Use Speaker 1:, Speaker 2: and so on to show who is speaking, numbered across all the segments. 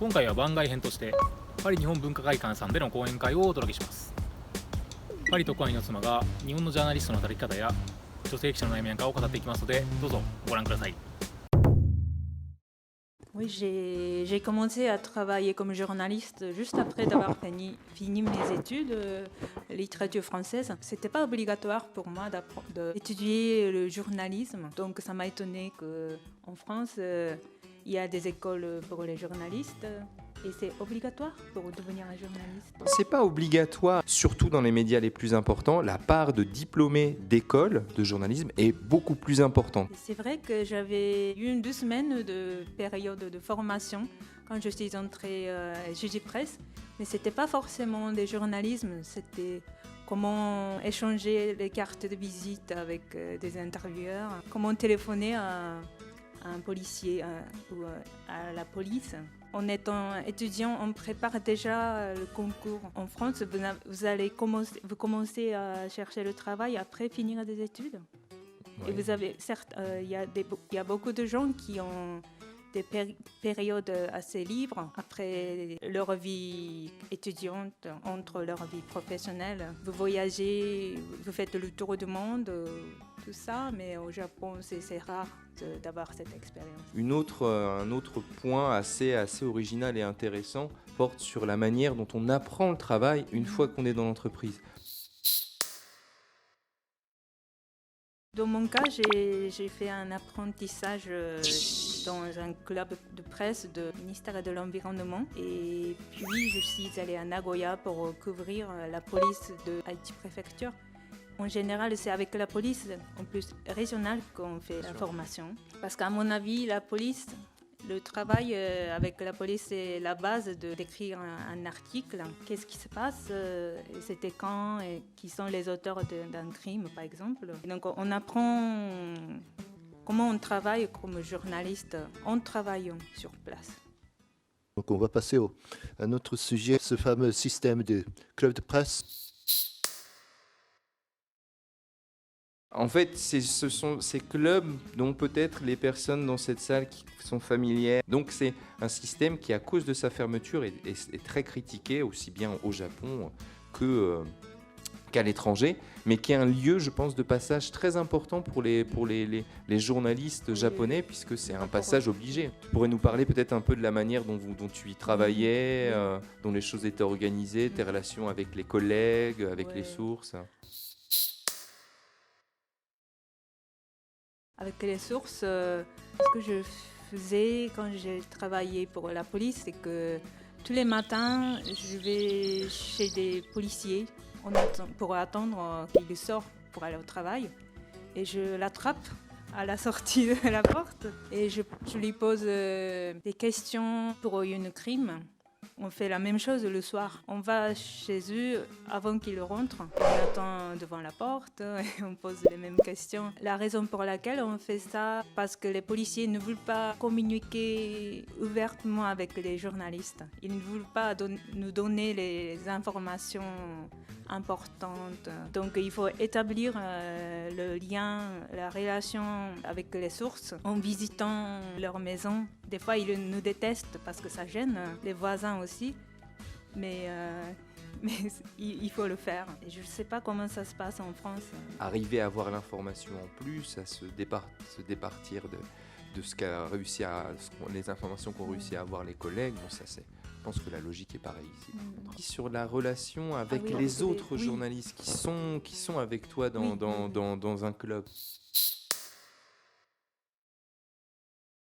Speaker 1: 今回は番外編としてパリ日本文化会館さんでの講演会をお届けします。パリ特派員の妻が日本のジャーナリストの働き方や女性記者の悩みなんかを語っていきますので、どうぞご覧ください。
Speaker 2: Oui, j'ai commencé à travailler comme journaliste juste après d'avoir fini mes études littérature française. C'était pas obligatoire pour moi d'étudier le journalisme, donc ça m'a étonné qu'en France, il y a des écoles pour les journalistes. Et c'est obligatoire pour devenir un journaliste?
Speaker 3: C'est pas obligatoire, surtout dans les médias les plus importants. La part de diplômés d'école de journalisme est beaucoup plus importante.
Speaker 2: C'est vrai que j'avais eu 2 semaines de période de formation quand je suis entrée à JG Presse, mais c'était pas forcément des journalismes, c'était comment échanger les cartes de visite avec des intervieweurs, comment téléphoner à un policier ou à la police. En étant étudiant, on prépare déjà le concours. En France, vous commencez à chercher le travail après finir des études. Ouais. Et vous avez, certes, il y a beaucoup de gens qui ont des périodes assez libres après leur vie étudiante, entre leur vie professionnelle. Vous voyagez, vous faites le tour du monde, tout ça, mais au Japon, c'est rare d'avoir cette expérience.
Speaker 3: Un autre point assez original et intéressant porte sur la manière dont on apprend le travail une fois qu'on est dans l'entreprise.
Speaker 2: Dans mon cas, j'ai fait un apprentissage dans un club de presse du ministère de l'Environnement. Et puis, je suis allée à Nagoya pour couvrir la police de Aichi Préfecture. En général, c'est avec la police, en plus régionale, qu'on fait la formation. Parce qu'à mon avis, la police, le travail avec la police, c'est la base d'écrire un article. Qu'est-ce qui se passe, c'était quand, et qui sont les auteurs d'un crime, par exemple. Et donc, on apprend comment on travaille comme journaliste en travaillant sur place.
Speaker 4: Donc, on va passer à un autre sujet, ce fameux système de club de presse.
Speaker 3: En fait, ce sont ces clubs dont peut-être les personnes dans cette salle qui sont familières. Donc c'est un système qui, à cause de sa fermeture, est très critiqué, aussi bien au Japon qu'à l'étranger, mais qui est un lieu, je pense, de passage très important pour les journalistes japonais, puisque c'est un passage obligé. Tu pourrais nous parler peut-être un peu de la manière dont tu y travaillais, dont les choses étaient organisées, tes relations avec les collègues, avec les sources.
Speaker 2: Avec les sources, ce que je faisais quand j'ai travaillé pour la police, c'est que tous les matins, je vais chez des policiers pour attendre qu'ils sortent pour aller au travail. Et je l'attrape à la sortie de la porte et je lui pose des questions pour un crime. On fait la même chose le soir. On va chez eux avant qu'ils rentrent. On attend devant la porte et on pose les mêmes questions. La raison pour laquelle on fait ça, parce que les policiers ne veulent pas communiquer ouvertement avec les journalistes. Ils ne veulent pas nous donner les informations importantes. Donc il faut établir le lien, la relation avec les sources en visitant leur maison. Des fois, ils nous détestent parce que ça gêne les voisins aussi, mais il faut le faire. Et je ne sais pas comment ça se passe en France.
Speaker 3: Arriver à avoir l'information en plus, à se départir de ce qu'a réussi les informations qu'ont réussi à avoir les collègues, bon, ça c'est. Je pense que la logique est pareille ici. Sur la relation avec les autres journalistes qui sont avec toi dans un club.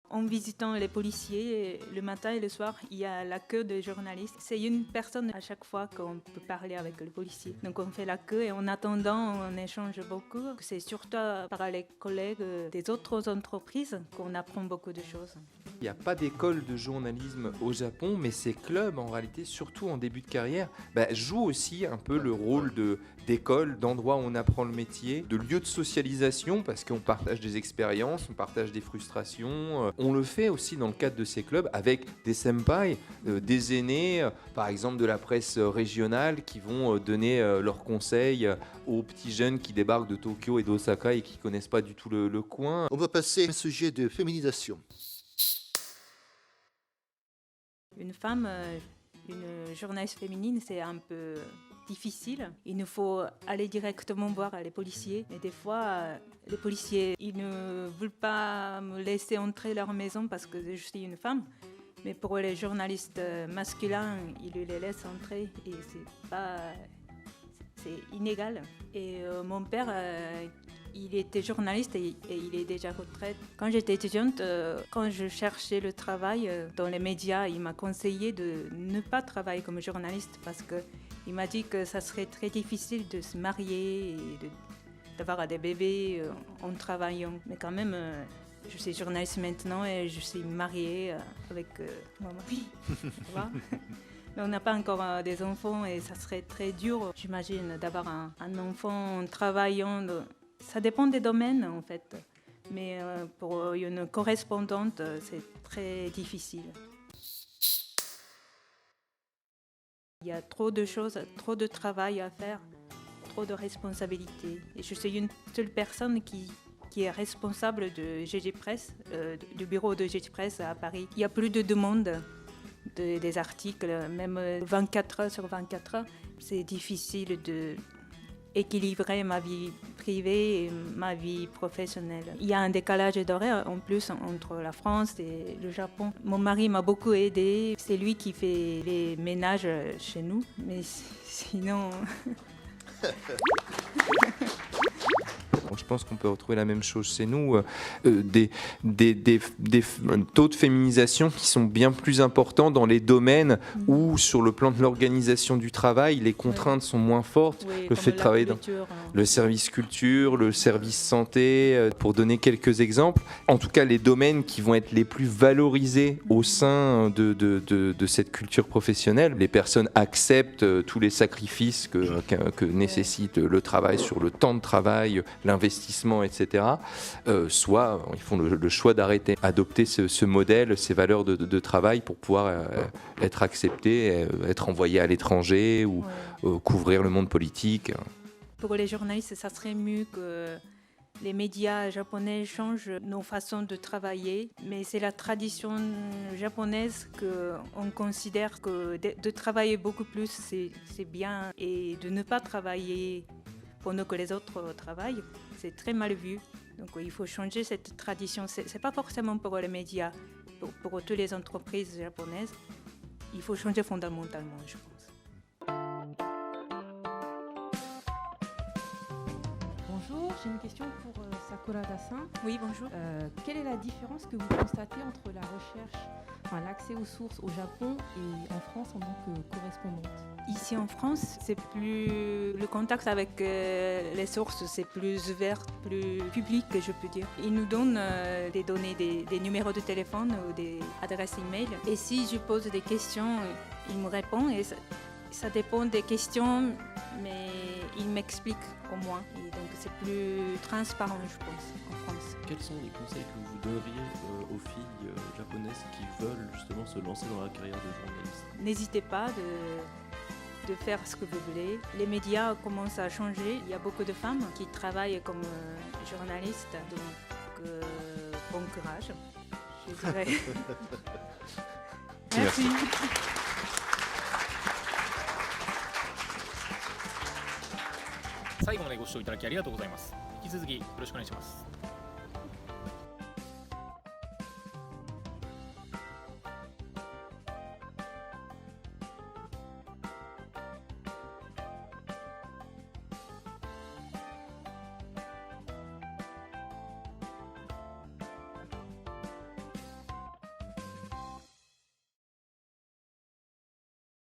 Speaker 2: En visitant les policiers, le matin et le soir, il y a la queue des journalistes. C'est une personne à chaque fois qu'on peut parler avec le policier. Donc on fait la queue et en attendant, on échange beaucoup. C'est surtout par les collègues des autres entreprises qu'on apprend beaucoup de choses.
Speaker 3: Il n'y a pas d'école de journalisme au Japon, mais ces clubs, en réalité, surtout en début de carrière, jouent aussi un peu le rôle d'école, d'endroit où on apprend le métier, de lieu de socialisation, parce qu'on partage des expériences, on partage des frustrations. On le fait aussi dans le cadre de ces clubs avec des senpai, des aînés, par exemple de la presse régionale, qui vont donner leurs conseils aux petits jeunes qui débarquent de Tokyo et d'Osaka et qui ne connaissent pas du tout le coin.
Speaker 4: On va passer au sujet de féminisation.
Speaker 2: Une femme, une journaliste féminine, c'est un peu difficile. Il nous faut aller directement voir les policiers. Et des fois, les policiers, ils ne veulent pas me laisser entrer leur maison parce que je suis une femme. Mais pour les journalistes masculins, ils les laissent entrer et c'est inégal. Et mon père, il était journaliste et il est déjà retraité. Quand j'étais étudiante, quand je cherchais le travail dans les médias, il m'a conseillé de ne pas travailler comme journaliste parce qu'il m'a dit que ça serait très difficile de se marier et d'avoir des bébés en travaillant. Mais quand même, je suis journaliste maintenant et je suis mariée avec mon mari. Mais on n'a pas encore des enfants et ça serait très dur, j'imagine, d'avoir un enfant en travaillant. Ça dépend des domaines, en fait. Mais pour une correspondante, c'est très difficile. Il y a trop de choses, trop de travail à faire, trop de responsabilités. Et je suis une seule personne qui est responsable de GG Press, du bureau de GG Press à Paris. Il y a plus de demandes des articles, même 24 heures sur 24 heures. C'est difficile d'équilibrer ma vie privée et ma vie professionnelle. Il y a un décalage d'horaire en plus entre la France et le Japon. Mon mari m'a beaucoup aidé. C'est lui qui fait les ménages chez nous, mais sinon...
Speaker 3: Je pense qu'on peut retrouver la même chose chez nous, des taux de féminisation qui sont bien plus importants dans les domaines où, sur le plan de l'organisation du travail, les contraintes sont moins fortes.
Speaker 2: Oui,
Speaker 3: le fait de travailler dans le service culture, le service santé, pour donner quelques exemples. En tout cas, les domaines qui vont être les plus valorisés au sein de cette culture professionnelle. Les personnes acceptent tous les sacrifices que nécessite le travail sur le temps de travail, l'investissement, etc. Soit ils font le choix adopter ce modèle, ces valeurs de travail pour pouvoir être acceptés, être envoyés à l'étranger ou couvrir le monde politique.
Speaker 2: Pour les journalistes, ça serait mieux que les médias japonais changent nos façons de travailler, mais c'est la tradition japonaise qu'on considère que de travailler beaucoup plus, c'est bien, et de ne pas travailler pendant que les autres travaillent, c'est très mal vu. Donc il faut changer cette tradition. C'est pas forcément pour les médias, pour toutes les entreprises japonaises. Il faut changer fondamentalement, je pense.
Speaker 5: Bonjour, j'ai une question pour Sakura-san.
Speaker 2: Oui, bonjour.
Speaker 5: Quelle est la différence que vous constatez entre la recherche, l'accès aux sources au Japon et en France en tant que correspondante?
Speaker 2: Ici en France, c'est plus le contact avec les sources, c'est plus ouvert, plus public, je peux dire. Ils nous donnent des données, des numéros de téléphone ou des adresses email. Et si je pose des questions, ils me répondent. Et ça dépend des questions, mais ils m'expliquent au moins. Et donc c'est plus transparent, je pense, en France.
Speaker 6: Quels sont les conseils que vous donneriez aux filles japonaises qui veulent justement se lancer dans la carrière de journaliste?
Speaker 2: N'hésitez pas de faire ce que vous voulez. Les médias commencent à changer. Il y a beaucoup de femmes qui travaillent comme journalistes. Donc, bon courage, je dirais. Merci.
Speaker 1: 最後までご視聴いただきありがとうございます。引き続きよろしくお願いします。